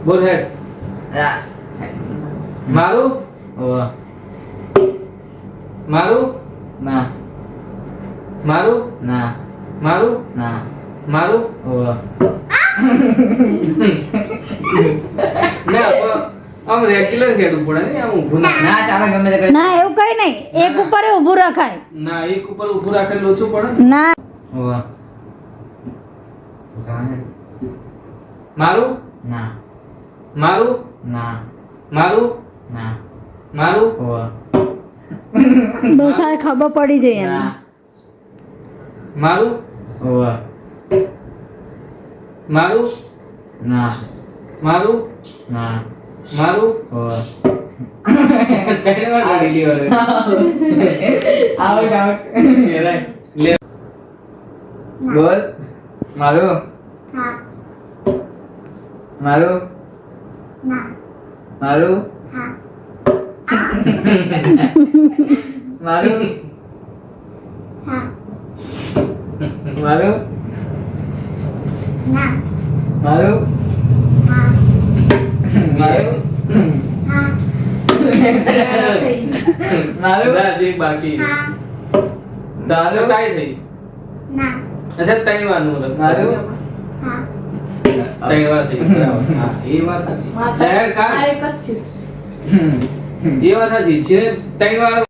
બોલ હેડ. મારું ઓવા મારું ના મારું ના મારું ના મારું ઓવા ના આમ રેગ્યુલર હેડવું પડે ને આમ ઊભું ના. ના ચાલે ગમે તે ના એવું કઈ નહીં, એક ઉપર ઊભું રખાય. ના એક ઉપર ઊભું રાખેલ લોચું પડે ને. ના ઓવા મારું ના મારું ના મારું ના મારું ઓવા ડોસાએ ખબર પડી જાય એને. ના મારું ઓવા મારું ના મારું ના મારું ઓવા પહેલી વાર લડી લ્યો રે. આઉટ આઉટ લે બોલ મારું મારું મારું મારું મારું મારું મારું મારું બસ એક બાકી. તારે કાઈ થઈ અચ્છા ત્રણ વાર નું લખ. મારું ત્રણ વાર થઈ બરાબર. હા એ વાત સાચી. લહેર કાઢ. એ વાત સાચી છે ત્રણ વાર